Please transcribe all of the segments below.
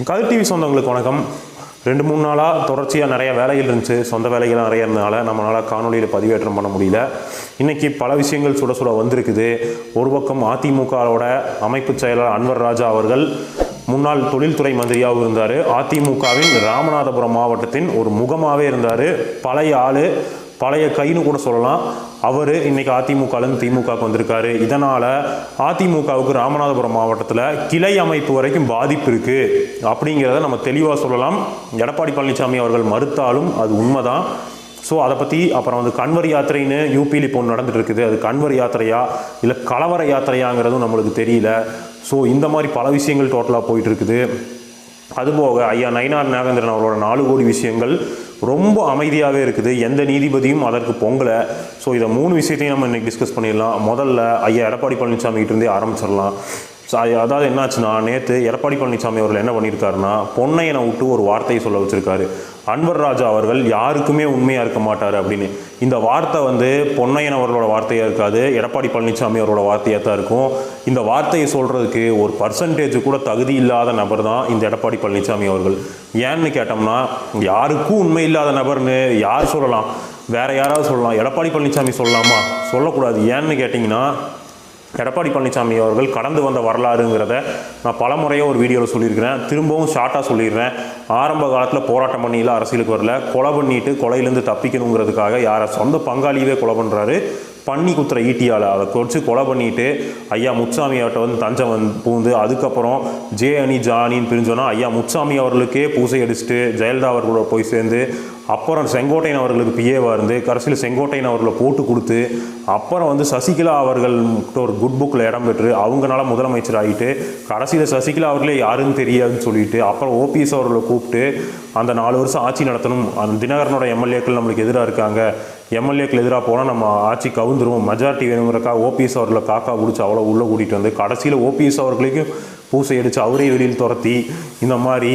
கதிர் TV சொந்தங்களுக்கு வணக்கம். 2-3 நாளாக தொடர்ச்சியாக நிறைய வேலைகள் இருந்துச்சு. சொந்த வேலைகள் நிறைய இருந்தனால நம்மளால் காணொலியில் பதிவேற்றம் பண்ண முடியல. இன்றைக்கி பல விஷயங்கள் சுட சுட வந்திருக்குது. ஒரு பக்கம் அதிமுகவோட அமைப்பு செயலர் அன்வர் ராஜா அவர்கள் முன்னாள் தொழில்துறை மந்திரியாகவும் இருந்தார். அதிமுகவின் ராமநாதபுரம் மாவட்டத்தின் ஒரு முகமாகவே இருந்தார். பழைய கைன்னு கூட சொல்லலாம். அவர் இன்றைக்கி அதிமுகலேருந்து திமுகவுக்கு வந்திருக்காரு. இதனால் அதிமுகவுக்கு ராமநாதபுரம் மாவட்டத்தில் கிளை அமைப்பு வரைக்கும் பாதிப்பு இருக்குது அப்படிங்கிறத நம்ம தெளிவாக சொல்லலாம். எடப்பாடி பழனிசாமி அவர்கள் மறுத்தாலும் அது உண்மைதான். ஸோ அதை பற்றி அப்புறம் கன்வர் யாத்திரைன்னு யூபியில் இப்போ நடந்துட்டு இருக்குது. அது கன்வர் யாத்திரையா இல்லை கலவர யாத்திரையாங்கிறதும் நம்மளுக்கு தெரியல. ஸோ இந்த மாதிரி பல விஷயங்கள் டோட்டலாக போயிட்டு இருக்குது. அதுபோக ஐயா நயினார் நாகேந்திரன் அவரோட 4 கோடி விஷயங்கள் ரொம்ப அமைதியாகவே இருக்குது. எந்த நீதிபதியும் அதற்கு பொங்கலை. ஸோ இதை 3 விஷயத்தையும் நம்ம இன்றைக்கி டிஸ்கஸ் பண்ணிடலாம். முதல்ல ஐயா எடப்பாடி பழனிசாமிகிட்டேருந்தே ஆரம்பிச்சிடலாம். அதாவது என்னாச்சுன்னா, நேற்று எடப்பாடி பழனிசாமி அவர்கள் என்ன பண்ணியிருக்காருன்னா, பொன்னையனை விட்டு ஒரு வார்த்தையை சொல்ல வச்சுருக்காரு. அன்வர் ராஜா அவர்கள் யாருக்குமே உண்மையாக இருக்க மாட்டார் அப்படின்னு. இந்த வார்த்தை பொன்னையன் அவர்களோட வார்த்தையாக இருக்காது, எடப்பாடி பழனிசாமி அவரோட வார்த்தையாக தான் இருக்கும். இந்த வார்த்தையை சொல்கிறதுக்கு ஒரு பர்சன்டேஜ் கூட தகுதி இல்லாத நபர் தான் இந்த எடப்பாடி பழனிசாமி அவர்கள். ஏன்னு கேட்டோம்னா, யாருக்கும் உண்மை இல்லாத நபர்னு யார் சொல்லலாம்? வேறு யாராவது சொல்லலாம். எடப்பாடி பழனிசாமி சொல்லலாமா? சொல்லக்கூடாது. ஏன்னு கேட்டிங்கன்னா, எடப்பாடி பழனிசாமி அவர்கள் கடந்து வந்த வரலாறுங்கிறத நான் பல முறையாக ஒரு வீடியோவில் சொல்லியிருக்கிறேன். திரும்பவும் ஷார்ட்டாக சொல்லிடுறேன். ஆரம்ப காலத்தில் போராட்டம் பண்ணியில் அரசியலுக்கு வரல, கொலை பண்ணிட்டு கொலையிலேருந்து தப்பிக்கணுங்கிறதுக்காக யாரை சொந்த பங்காளியவே கொலை பண்ணுறாரு. பண்ணி குத்துற ஈட்டியால் அதை குறித்து கொலை பண்ணிட்டு ஐயா முத்துசாமி அவர்கிட்ட தஞ்சம் பூந்து அதுக்கப்புறம் ஜானின்னு பிரிஞ்சோன்னா ஐயா முத்துசாமி அவர்களுக்கே பூசை அடிச்சுட்டு ஜெயலலிதா அவர்களோட போய் சேர்ந்து அப்புறம் செங்கோட்டையன் அவர்களுக்கு பிஏவாக இருந்து கடைசியில் செங்கோட்டையன் அவர்களை போட்டு கொடுத்து அப்புறம் சசிகலா அவர்கள் ஒரு குட் புக்கில் இடம் பெற்று அவங்களால முதலமைச்சர் ஆகிட்டு கடைசியில் சசிகலா அவர்களே யாருன்னு தெரியாதுன்னு சொல்லிட்டு அப்புறம் ஓபிஎஸ் அவர்களை கூப்பிட்டு அந்த 4 வருஷம் ஆட்சி நடத்தணும். அந்த தினகரனோட எம்எல்ஏக்கள் நம்மளுக்கு எதிராக இருக்காங்க, எம்எல்ஏக்கள் எதிராக போனால் நம்ம ஆட்சி கவுந்துருவோம், மெஜாரிட்டி வேணுங்கிறக்காக ஓபிஎஸ் அவர்களை காக்கா பிடிச்சி அவ்வளோ உள்ளே கூட்டிகிட்டு கடைசியில் ஓபிஎஸ் அவர்களுக்கும் பூசை அடித்து அவரே வெளியில் துரத்தி இந்த மாதிரி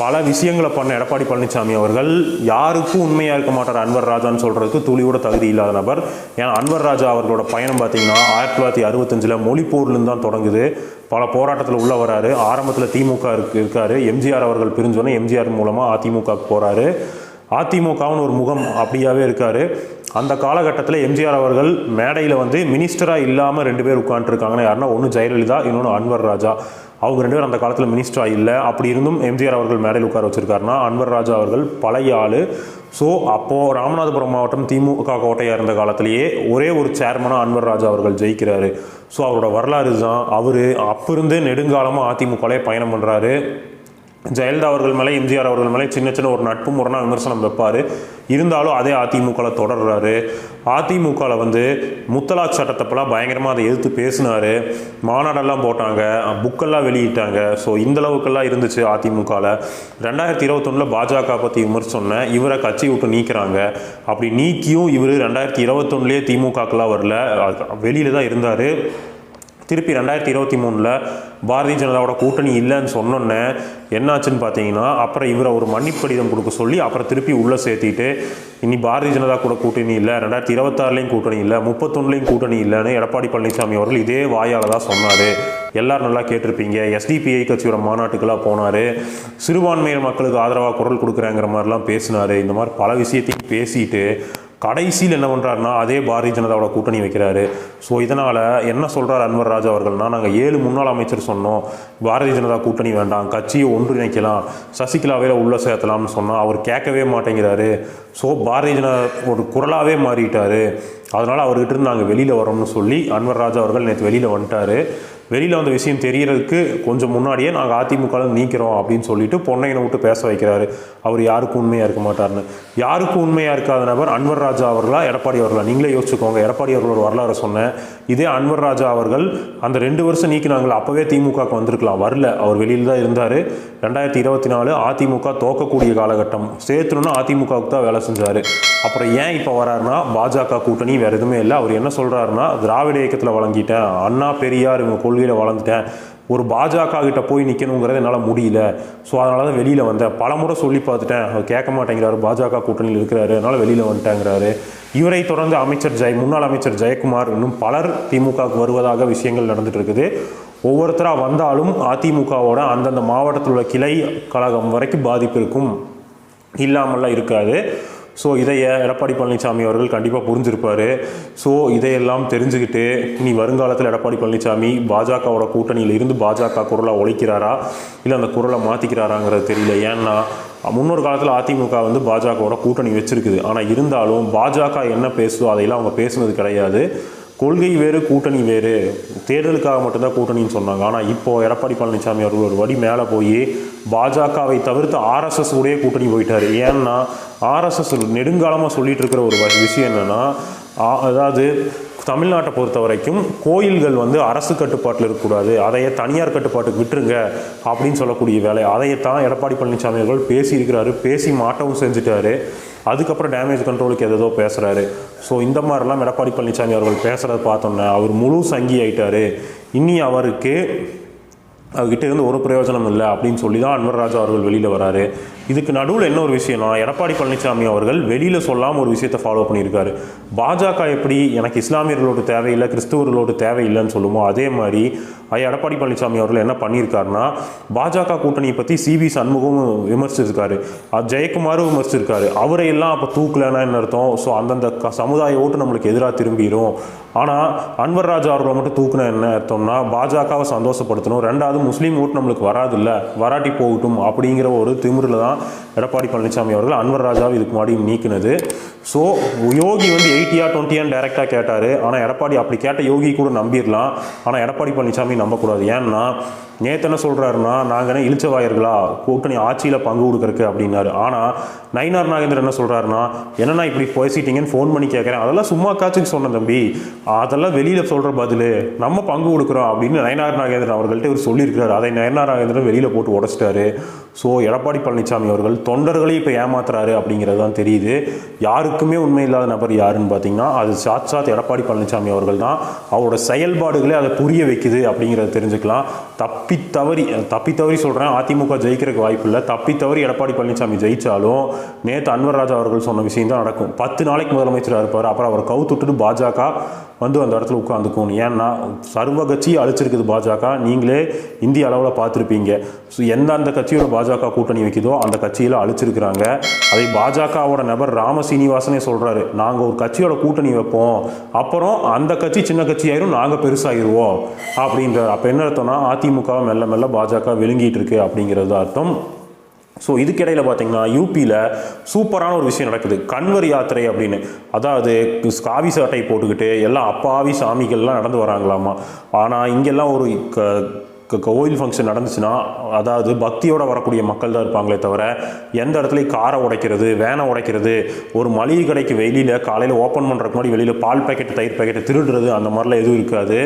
பல விஷயங்களை பண்ண எடப்பாடி பழனிசாமி அவர்கள் யாருக்கும் உண்மையாக இருக்க மாட்டார் அன்வர் ராஜான்னு சொல்கிறதுக்கு துளியோட தகுதி இல்லாத நபர். ஏன்னா அன்வர் ராஜா அவர்களோட பயணம் பார்த்திங்கன்னா 1965 மொழிப்போர்லேருந்து தான் தொடங்குது. பல போராட்டத்தில் உள்ளே வராரு. ஆரம்பத்தில் திமுக இருக்கார். எம்ஜிஆர் அவர்கள் பிரிஞ்சோன்னே எம்ஜிஆர் மூலமாக அதிமுகவுக்கு போகிறாரு. அதிமுகவுன்னு ஒரு முகம் அப்படியாகவே இருக்கார். அந்த காலகட்டத்தில் எம்ஜிஆர் அவர்கள் மேடையில் மினிஸ்டராக இல்லாமல் 2 பேர் உட்காந்துருக்காங்கன்னா யாருன்னா, ஒன்று ஜெயலலிதா, இன்னொன்று அன்வர் ராஜா. அவங்க 2 பேர் அந்த காலத்தில் மினிஸ்டராக இல்லை. அப்படி இருந்தும் எம்ஜிஆர் அவர்கள் மேடையில் உட்கார வச்சுருக்காருன்னா அன்வர் ராஜா அவர்கள் பழைய ஆள். ஸோ அப்போது ராமநாதபுரம் மாவட்டம் திமுக கோட்டையாக இருந்த காலத்திலேயே ஒரே ஒரு சேர்மனாக அன்வர் ராஜா அவர்கள் ஜெயிக்கிறாரு. ஸோ அவரோட வரலாறு தான். அவர் அப்போ இருந்து நெடுங்காலமாக அதிமுகலே பயணம் பண்ணுறாரு. ஜெயலலிதா அவர்கள் மேலே எம்ஜிஆர் அவர்கள் மேலே சின்ன ஒரு நட்பு முரணாக விமர்சனம் வைப்பார். இருந்தாலும் அதே அதிமுகவில் தொடர்றாரு. அதிமுகவில் முத்தலாக் சட்டத்தப்பெல்லாம் பயங்கரமாக அதை எதிர்த்து பேசினார். மாநாடெல்லாம் போட்டாங்க, புக்கெல்லாம் வெளியிட்டாங்க. ஸோ இந்தளவுக்கெல்லாம் இருந்துச்சு அதிமுகவில். 2021 பாஜக பற்றி விமர்சனம் இவரை கட்சி விட்டு நீக்கிறாங்க. அப்படி நீக்கியும் இவர் 2021 திமுகக்கெல்லாம் வரல, வெளியில் தான் இருந்தார். திருப்பி 2023 பாரதிய ஜனதாவோட கூட்டணி இல்லைன்னு சொன்னோன்னே என்னாச்சுன்னு பார்த்தீங்கன்னா, அப்புறம் இவரை ஒரு மன்னிப்பு கடிதம் கொடுக்க சொல்லி அப்புறம் திருப்பி உள்ளே சேர்த்திட்டு இனி பாரதிய ஜனதா கூட கூட்டணி இல்லை, 2026 கூட்டணி இல்லை, 31 கூட்டணி இல்லைன்னு எடப்பாடி பழனிசாமி அவர்கள் இதே வாயால் தான் சொன்னார். எல்லோரும் நல்லா கேட்டிருப்பீங்க. எஸ்டிபிஐ கட்சியோட மாநாட்டுக்கெல்லாம் போனார். சிறுபான்மையினர் மக்களுக்கு ஆதரவாக குரல் கொடுக்குறேங்கிற மாதிரிலாம் பேசினார். இந்த மாதிரி பல விஷயத்தையும் பேசிட்டு கடைசியில் என்ன பண்ணுறாருனா அதே பாரதிய ஜனதாவோட கூட்டணி வைக்கிறாரு. ஸோ இதனால் என்ன சொல்கிறார் அன்வர் ராஜா அவர்கள்னால், நாங்கள் 7 முன்னாள் அமைச்சர் சொன்னோம் பாரதிய ஜனதா கூட்டணி வேண்டாம், கட்சியை ஒன்றிணைக்கலாம், சசிகலாவே உள்ளே சேர்த்தலாம்னு சொன்னால் அவர் கேட்கவே மாட்டேங்கிறாரு. ஸோ பாரதிய ஜனதா ஒரு குரலாகவே மாறிட்டார். அதனால் அவர்கிட்ட இருந்து நாங்கள் வெளியில் வரோம்னு சொல்லி அன்வர் ராஜா அவர்கள் நேற்று வெளியில் வந்துட்டார். வெளியில் வந்த விஷயம் தெரியறதுக்கு கொஞ்சம் முன்னாடியே நாங்கள் அதிமுகவில் நீக்கிறோம் அப்படின்னு சொல்லிட்டு பொன்னையனை விட்டு பேச வைக்கிறாரு. அவர் யாருக்கும் உண்மையாக இருக்க மாட்டார்னு. யாருக்கும் உண்மையாக இருக்காத நபர் அன்வர் ராஜா அவர்களா எடப்பாடி அவர்களா? நீங்களே யோசிச்சுக்கோங்க. எடப்பாடி அவர்களோட வரலாறு சொன்னேன். இதே அன்வர் ராஜா அவர்கள் அந்த 2 வருஷம் நீக்கினாங்களே அப்போவே திமுகவுக்கு வந்திருக்கலாம், வரல. அவர் வெளியில் தான் இருந்தார். 2024 அதிமுக தோக்கக்கூடிய காலகட்டம். சேர்த்துணுன்னா அதிமுகவுக்கு தான் வேலை செஞ்சார். அப்புறம் ஏன் இப்போ வராருன்னா, பாஜக கூட்டணி வேறு எதுவுமே இல்லை. அவர் என்ன சொல்கிறாருன்னா, திராவிட இயக்கத்தில் வழங்கிட்டேன், அண்ணா பெரியார் இவங்க கொள்கையில் வளர்ந்துட்டேன், ஒரு பாஜக கிட்ட போய் நிற்கணுங்கிறது என்னால் முடியல. ஸோ அதனால தான் வெளியில் வந்தேன். பல முறை சொல்லி பார்த்துட்டேன், அவர் கேட்க மாட்டேங்கிறாரு, பாஜக கூட்டணியில் இருக்கிறாரு, அதனால் வெளியில் வந்துட்டேங்கிறாரு. இவரை தொடர்ந்து முன்னாள் அமைச்சர் ஜெயக்குமார் இன்னும் பலர் திமுகவுக்கு வருவதாக விஷயங்கள் நடந்துட்டு இருக்குது. ஒவ்வொருத்தராக வந்தாலும் அதிமுகவோட அந்தந்த மாவட்டத்தில் உள்ள கிளை கழகம் வரைக்கும் பாதிப்பு இருக்கும், இல்லாமல்லாம் இருக்காது. ஸோ இதை எடப்பாடி பழனிசாமி அவர்கள் கண்டிப்பாக புரிஞ்சிருப்பார். ஸோ இதையெல்லாம் தெரிஞ்சுக்கிட்டு இனி வருங்காலத்தில் எடப்பாடி பழனிசாமி பாஜகவோட கூட்டணியில் இருந்து பாஜக குரலை ஒழிக்கிறாரா இல்லை அந்த குரலை மாற்றிக்கிறாராங்கிறது தெரியல. ஏன்னா முன்னொரு காலத்தில் அதிமுக வந்து பாஜகவோட கூட்டணி வச்சுருக்குது. ஆனால் இருந்தாலும் பாஜக என்ன பேசுதோ அதையெல்லாம் அவங்க பேசுனது கிடையாது. கொள்கை வேறு கூட்டணி வேறு, தேர்தலுக்காக மட்டும்தான் கூட்டணின்னு சொன்னாங்க. ஆனால் இப்போது எடப்பாடி பழனிசாமி அவர்கள் ஒரு வடி மேலே போய் பாஜகவை தவிர்த்து ஆர்எஸ்எஸ் உடைய கூட்டணி போயிட்டார். ஏன்னா ஆர்எஸ்எஸ் நெடுங்காலமாக சொல்லிட்டு இருக்கிற ஒரு விஷயம் என்னென்னா, அதாவது தமிழ்நாட்டை பொறுத்த வரைக்கும் கோயில்கள் வந்து அரசு கட்டுப்பாட்டில் இருக்கக்கூடாது, அதையே தனியார் கட்டுப்பாட்டுக்கு விட்டுருங்க அப்படின்னு சொல்லக்கூடிய வேலை. அதையத்தான் எடப்பாடி பழனிசாமி அவர்கள் பேசியிருக்கிறாரு, பேசி மாட்டவும் செஞ்சுட்டாரு. அதுக்கப்புறம் டேமேஜ் கண்ட்ரோலுக்கு ஏதோ பேசுகிறாரு. ஸோ இந்த மாதிரிலாம் எடப்பாடி பழனிசாமி அவர்கள் பேசுகிறத பார்த்தோம்னா அவர் முழு சங்கி ஆயிட்டார். இனி அவர்கிட்ட இருந்து ஒரு பிரயோஜனம் இல்லை அப்படின்னு சொல்லி தான் அன்வர் ராஜா அவர்கள் வெளியில் வராரு. இதுக்கு நடுவில் என்ன ஒரு விஷயம்னா, எடப்பாடி பழனிசாமி அவர்கள் வெளியில் சொல்லாமல் ஒரு விஷயத்தை ஃபாலோ பண்ணியிருக்காரு. பாஜக எப்படி எனக்கு இஸ்லாமியர்களோட தேவையில்லை, கிறிஸ்தவர்களோட தேவையில்லைன்னு சொல்லுமோ, அதே மாதிரி எடப்பாடி பழனிசாமி அவர்கள் என்ன பண்ணியிருக்காருன்னா, பாஜக கூட்டணியை பற்றி சிவி சண்முகமும் விமர்சிச்சிருக்காரு, ஜெயக்குமாரும் விமர்சிச்சிருக்காரு. அவரையெல்லாம் அப்போ தூக்கலைன்னா என்ன அர்த்தம்? ஸோ அந்தந்த சமுதாய ஓட்டு நம்மளுக்கு எதிராக திரும்பிடும். ஆனால் அன்வர் ராஜா அவர்களை மட்டும் தூக்குனா என்ன அர்த்தம்னா, பாஜகவை சந்தோஷப்படுத்தணும், ரெண்டாவது முஸ்லீம் ஓட்டு நம்மளுக்கு வராதில்ல, வராட்டி போகட்டும் அப்படிங்கிற ஒரு திமிரில் தான் எடப்பாடி பழனிசாமி அவர்கள் அன்வர் ராஜாவை இதுக்கு முன்னாடி நீக்கினது. ஸோ யோகி வந்து 80 or 20 டைரெக்டாக கேட்டார். ஆனால் எடப்பாடி அப்படி கேட்ட யோகி கூட நம்பிடலாம், ஆனால் எடப்பாடி பழனிசாமி நம்பக்கூடாது. ஏன்னா நேற்று என்ன சொல்கிறாருன்னா, நாங்கள் என்ன இழிச்சவாயர்களா கூட்டணி ஆட்சியில் பங்கு கொடுக்குறக்கு அப்படின்னாரு. ஆனால் நயினார் நாகேந்திரன் என்ன சொல்கிறாருன்னா, என்னன்னா இப்படி பேசிட்டீங்கன்னு ஃபோன் பண்ணி கேட்குறேன், அதெல்லாம் சும்மா காட்சிக்கு சொன்ன தம்பி, அதெல்லாம் வெளியில் சொல்கிற பதில், நம்ம பங்கு கொடுக்குறோம் அப்படின்னு நயினார் நாகேந்திரன் அவர்கள்ட்ட இவர் சொல்லியிருக்கிறார். அதை நயினார் நாகேந்திரன் வெளியில் போட்டு உடச்சிட்டாரு. ஸோ எடப்பாடி பழனிசாமி அவர்கள் தொண்டர்களையும் இப்போ ஏமாத்துறாரு அப்படிங்கிறது தான் தெரியுது. யாருக்குமே உண்மை இல்லாத நபர் யாருன்னு பார்த்தீங்கன்னா அது சாட்சாத் எடப்பாடி பழனிசாமி அவர்கள் தான். அவரோட செயல்பாடுகளே அதை புரிய வைக்குது அப்படிங்கிறத தெரிஞ்சுக்கலாம். தப்பி தவறி சொல்கிறேன், அதிமுக ஜெயிக்கிறதுக்கு வாய்ப்பு இல்லை. தப்பி தவறி எடப்பாடி பழனிசாமி ஜெயித்தாலும் நேற்று அன்வர் ராஜா அவர்கள் சொன்ன விஷயம் தான் நடக்கும். 10 நாளைக்கு முதலமைச்சராக இருப்பார், அப்புறம் அவர் கவுத்துட்டு பாஜக வந்து அந்த இடத்துல உட்காந்துக்கும். ஏன்னா சர்வ கட்சி அழிச்சிருக்குது பாஜக, நீங்களே இந்திய அளவில் பார்த்துருப்பீங்க. ஸோ எந்தெந்த கட்சியோட பாஜக கூட்டணி வைக்குதோ அந்த கட்சியில் அழிச்சிருக்கிறாங்க. அதை பாஜகவோட நபர் ராம சீனிவாசனே சொல்கிறாரு, நாங்கள் ஒரு கட்சியோட கூட்டணி வைப்போம், அப்புறம் அந்த கட்சி சின்ன கட்சி ஆயிரும், நாங்கள் பெருசாகிடுவோம் அப்படின்றார். அப்போ என்ன அர்த்தம்னா அதிமுக மெல்ல மெல்ல பாஜக விழுங்கிட்டு இருக்கு அப்படிங்கிறது அர்த்தம். ஸோ இதுக்கிடையில் பார்த்தீங்கன்னா யூபியில் சூப்பரான ஒரு விஷயம் நடக்குது, கன்வர் யாத்திரை அப்படின்னு. அதாவது காவி சட்டை போட்டுக்கிட்டு எல்லாம் அப்பாவி சாமிகள்லாம் நடந்து வராங்களாமா. ஆனால் இங்கெல்லாம் ஒரு கோயில் ஃபங்க்ஷன் நடந்துச்சுன்னா, அதாவது பக்தியோடு வரக்கூடிய மக்கள் தான் இருப்பாங்களே தவிர எந்த இடத்துலையும் காரை உடைக்கிறது, வேனை உடைக்கிறது, ஒரு மளிகை கடைக்கு வெளியில் காலையில் ஓப்பன் பண்ணுறதுக்கு முன்னாடி வெளியில் பால் பேக்கெட் தயிர் பேக்கெட்டை திருடுறது, அந்த மாதிரிலாம் எதுவும் இருக்காது.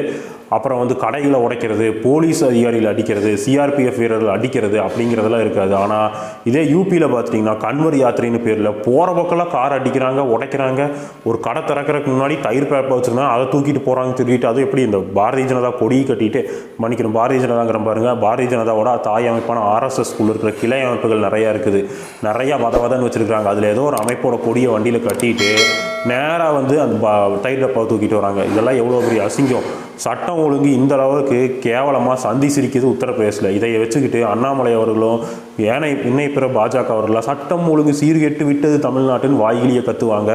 அப்புறம் வந்து கடைகளை உடைக்கிறது, போலீஸ் அதிகாரிகள் அடிக்கிறது, சிஆர்பிஎஃப் வீரர்கள் அடிக்கிறது அப்படிங்கிறதெல்லாம் இருக்காது. ஆனால் இதே யூபியில் பார்த்துட்டிங்கன்னா கன்வர் யாத்திரைன்னு பேரில் போகிற பக்கம்லாம் கார் அடிக்கிறாங்க, உடைக்கிறாங்க. ஒரு கடை திறக்கிறதுக்கு முன்னாடி தயிர் பேப்பர் வச்சுருந்தாங்க, அதை தூக்கிட்டு போகிறாங்க திருடிட்டு. அது எப்படி இந்த பாரதிய ஜனதா கொடி கட்டிட்டு மன்னிக்கணும், பாரதிய ஜனதாங்கிற பாருங்க, பாரதிய ஜனதாவோட தாய் அமைப்பான ஆர்எஸ்எஸ்குள்ள இருக்கிற கிளை அமைப்புகள் நிறையா இருக்குது, நிறையா வதன்னு வச்சுருக்காங்க. அதில் ஏதோ ஒரு அமைப்போட கொடியை வண்டியில் கட்டிட்டு நேராக வந்து அந்த தயிர் டப்பாவை தூக்கிட்டு வராங்க. இதெல்லாம் எவ்வளோ பெரிய அசிங்கம். சட்டம் ஒழுங்கு இந்த அளவுக்கு கேவலமாக சந்தி சிரிக்குது உத்தரப்பிரதேசில். இதை வச்சுக்கிட்டு அண்ணாமலை அவர்களும் இன்னை பிற பாஜக அவர்களாம் சட்டம் ஒழுங்கு சீர்கெட்டு விட்டது தமிழ்நாட்டின் வாய்கிலியை கத்துவாங்க.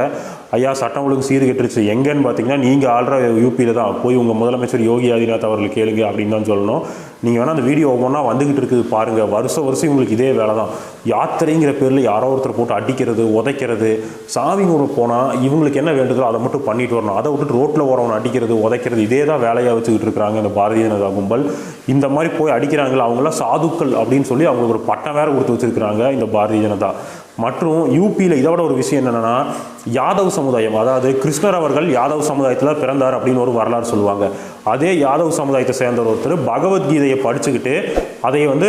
ஐயா சட்டம் ஒழுங்கு சீர்கெட்டுருச்சு எங்கன்னு பார்த்தீங்கன்னா, நீங்கள் ஆள்ற யூபியில் தான், போய் உங்கள் முதலமைச்சர் யோகி ஆதித்யநாத் அவர்கள் கேளுங்க அப்படின்னு தான் சொல்லணும். நீங்கள் வேணால் அந்த வீடியோ ஒவ்வொன்றா வந்துக்கிட்டு இருக்குது பாருங்கள். வருஷம் உங்களுக்கு இதே வேலை தான். யாத்திரைங்கிற பேரில் யாரோ ஒருத்தர் போட்டு அடிக்கிறது, உதைக்கிறது. சாமி ஊருக்கு போனால் இவங்களுக்கு என்ன வேண்டுதோ அதை மட்டும் பண்ணிட்டு வரணும். அதை விட்டுட்டு ரோட்டில் ஓரவனை அடிக்கிறது, உதைக்கிறது, இதே தான் வேலையாக வச்சுக்கிட்டு இருக்கிறாங்க இந்த பாரதிய ஜனதா கும்பல். இந்த மாதிரி போய் அடிக்கிறாங்களா, அவங்களாம் சாதுக்கள் அப்படின்னு சொல்லி அவங்களுக்கு ஒரு பட்டம் வேறு கொடுத்து வச்சுருக்கிறாங்க இந்த பாரதிய ஜனதா. மற்றும் யூபியில் இதோட ஒரு விஷயம் என்னென்னா, யாதவ் சமுதாயம், அதாவது கிருஷ்ணர் அவர்கள் யாதவ் சமுதாயத்தில் பிறந்தார் அப்படின்னு ஒரு வரலாறு சொல்லுவாங்க. அதே யாதவ் சமுதாயத்தை சேர்ந்த ஒருத்தர் பகவத்கீதையை படிச்சுக்கிட்டு அதை வந்து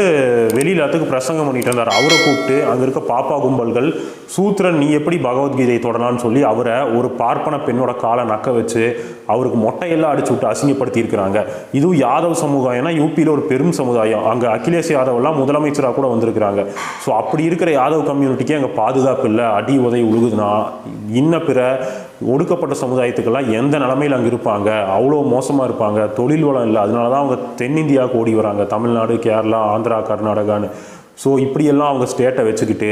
வெளியிலத்துக்கு பிரசங்கம் பண்ணிட்டு இருந்தார். அவரை கூப்பிட்டு அங்கே இருக்க பாப்பா கும்பல்கள், சூத்திரன் நீ எப்படி பகவத்கீதையை தொடலான்னு சொல்லி அவரை ஒரு பார்ப்பன பெண்ணோட காலை நக்க வச்சு அவருக்கு மொட்டையெல்லாம் அடிச்சு விட்டு அசிங்கப்படுத்தி இருக்கிறாங்க. இதுவும் யாதவ் சமுதாயம்னா யூபியில் ஒரு பெரும் சமுதாயம். அங்கே அகிலேஷ் யாதவ்லாம் முதலமைச்சராக கூட வந்திருக்கிறாங்க. ஸோ அப்படி இருக்கிற யாதவ் கம்யூனிட்டிக்கு அங்கே பாதுகாப்பு இல்லை, அடி உதை உழுகுதுன்னா இன்ன பிற ஒடுக்கப்பட்ட சமுதாயத்துக்கெல்லாம் எந்த நிலமையில் அங்கே இருப்பாங்க, அவ்வளோ மோசமாக இருப்பாங்க, தொழில் வளம் இல்லை, அதனால தான் அவங்க தென்னிந்தியாவுக்கு ஓடி வராங்க, தமிழ்நாடு, கேரளா, ஆந்திரா, கர்நாடகான்னு. ஸோ இப்படியெல்லாம் அவங்க ஸ்டேட்டை வச்சுக்கிட்டு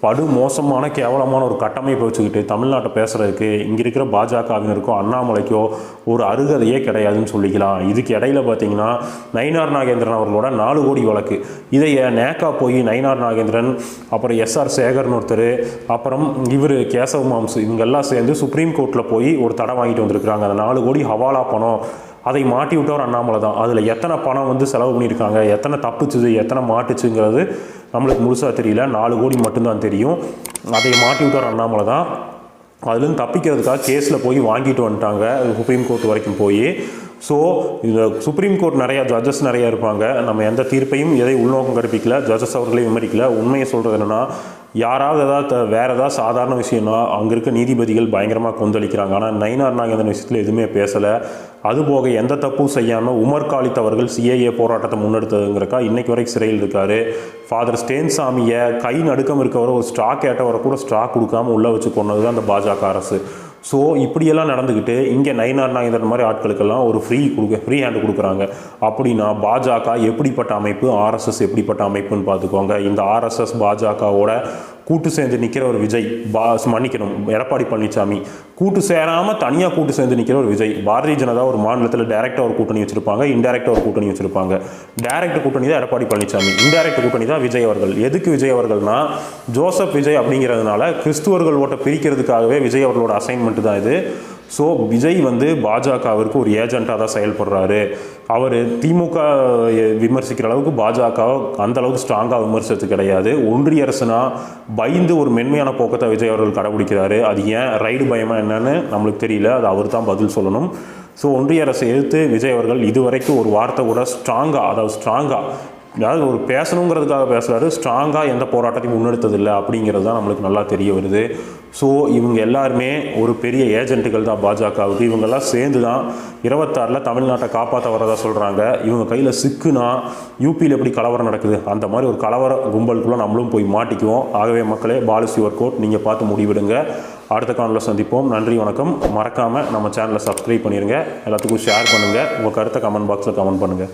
படு மோசமான கேவலமான ஒரு கட்டமைப்பை வச்சுக்கிட்டு தமிழ்நாட்டை பேசுகிறதுக்கு இங்கே இருக்கிற பாஜகவினருக்கோ அண்ணாமலைக்கோ ஒரு அருகதையே கிடையாதுன்னு சொல்லிக்கலாம். இதுக்கு இடையில பார்த்தீங்கன்னா நயினார் நாகேந்திரன் அவர்களோட 4 கோடி வழக்கு, இதை நேக்கா போய் நயினார் நாகேந்திரன், அப்புறம் எஸ்ஆர் சேகர்னு ஒருத்தர், அப்புறம் இவர் கேசவ மாம்சு, இவங்கெல்லாம் சேர்ந்து சுப்ரீம் கோர்ட்டில் போய் ஒரு தடை வாங்கிட்டு வந்திருக்கிறாங்க. அந்த 4 கோடி ஹவாலா பணம், அதை மாட்டி விட்டவர் அண்ணாமலை தான். அதில் எத்தனை பணம் வந்து செலவு பண்ணியிருக்காங்க, எத்தனை தப்புச்சுது, எத்தனை மாட்டுச்சுங்கிறது நம்மளுக்கு முழுசாக தெரியல. 4 கோடி மட்டும்தான் தெரியும். அதை மாட்டி விட்டவர் அண்ணாமலை தான். அதுலேருந்து தப்பிக்கிறதுக்காக கேஸில் போய் வாங்கிட்டு வந்துட்டாங்க சுப்ரீம் கோர்ட் வரைக்கும் போய். ஸோ இந்த சுப்ரீம் கோர்ட் நிறையா ஜட்ஜஸ் நிறையா இருப்பாங்க. நம்ம எந்த தீர்ப்பையும் எதை உள்நோக்கம் கற்பிக்கல, ஜட்ஜஸ் அவர்களையும் விமரிக்கல. உண்மையை சொல்கிறது என்னென்னா, யாராவது வேறு ஏதாவது சாதாரண விஷயம்னா அங்கே இருக்க நீதிபதிகள் பயங்கரமாக கொந்தளிக்கிறாங்க. ஆனால் நயினார் நாகேந்திரன் விஷயத்தில் எதுவுமே பேசலை. அதுபோக எந்த தப்பும் செய்யாமல் உமர் காலித் அவர்கள் சிஏஏ போராட்டத்தை முன்னெடுத்ததுங்கிறக்கா இன்றைக்கு வரைக்கும் சிறையில் இருக்கார். ஃபாதர் ஸ்டேன்சாமியை கை நடுக்கம் இருக்கவரை ஒரு ஸ்டாக் ஏட்டவரை கூட ஸ்டாக் கொடுக்காமல் உள்ளே வச்சு கொண்டது தான் அந்த பாஜக அரசு. ஸோ இப்படியெல்லாம் நடந்துக்கிட்டு இங்கே நயினார் நாகேந்திரன் மாதிரி ஆட்களுக்கெல்லாம் ஒரு ஃப்ரீ ஹேண்டு கொடுக்குறாங்க. அப்படின்னா பாஜக எப்படிப்பட்ட அமைப்பு, ஆர்எஸ்எஸ் எப்படிப்பட்ட அமைப்புன்னு பார்த்துக்கோங்க. இந்த ஆர்எஸ்எஸ் பாஜகவோட கூட்டு சேர்ந்து நிற்கிற ஒரு விஜய், மன்னிக்கணும் எடப்பாடி பழனிசாமி, கூட்டு சேராமல் தனியாக கூட்டு சேர்ந்து நிற்கிற ஒரு விஜய். பாரதிய ஜனதா ஒரு மாநிலத்தில் டைரக்டாக ஒரு கூட்டணி வச்சுருப்பாங்க, இன்டைரக்டாக ஒரு கூட்டணி வச்சுருப்பாங்க. டைரக்ட் கூட்டணி தான் எடப்பாடி பழனிசாமி, இன்டைரக்ட் கூட்டணி தான் விஜய் அவர்கள். எதுக்கு விஜய் அவர்கள்னா, ஜோசப் விஜய் அப்படிங்கிறதுனால கிறிஸ்துவர்கள் ஓட்டை பிரிக்கிறதுக்காகவே விஜய் அவர்களோட அசைன்மெண்ட் தான் இது. ஸோ விஜய் வந்து பாஜகவிற்கு ஒரு ஏஜெண்ட்டாக தான் செயல்படுறாரு. அவர் திமுக விமர்சிக்கிற அளவுக்கு பாஜக அந்த அளவுக்கு ஸ்ட்ராங்காக விமர்சித்து கிடையாது. ஒன்றிய அரசுனா பயந்து ஒரு மென்மையான போக்கத்தை விஜய் அவர்கள் கடைபிடிக்கிறாரு. அது ஏன் ரைடு பயமா என்னன்னு நம்மளுக்கு தெரியல, அது அவர் தான் பதில் சொல்லணும். ஸோ ஒன்றிய அரசை எதிர்த்து விஜய் அவர்கள் இதுவரைக்கும் ஒரு வார்த்தை கூட அதாவது ஒரு பேசணுங்கிறதுக்காக பேசுகிறாரு, ஸ்ட்ராங்காக எந்த போராட்டத்தையும் முன்னெடுத்ததில்லை அப்படிங்கிறது தான் நம்மளுக்கு நல்லா தெரிய வருது. ஸோ இவங்க எல்லாருமே ஒரு பெரிய ஏஜென்ட்டுகள் தான் பாஜகவுக்கு. இவங்கெல்லாம் சேர்ந்து தான் 26 தமிழ்நாட்டை காப்பாற்ற வரதா சொல்கிறாங்க. இவங்க கையில் சிக்குனா யூபியில் எப்படி கலவரம் நடக்குது, அந்த மாதிரி ஒரு கலவர கும்பலுக்குள்ளே நம்மளும் போய் மாட்டிக்குவோம். ஆகவே மக்களே, பாலிசி ஒர்க் அவுட் நீங்கள் பார்த்து முடிவிடுங்க. அடுத்த காணொலியில் சந்திப்போம். நன்றி, வணக்கம். மறக்காமல் நம்ம சேனலை சப்ஸ்கிரைப் பண்ணிடுங்க, எல்லாத்துக்கும் ஷேர் பண்ணுங்கள், உங்கள் கருத்தை கமெண்ட் பாக்ஸில் கமெண்ட் பண்ணுங்கள்.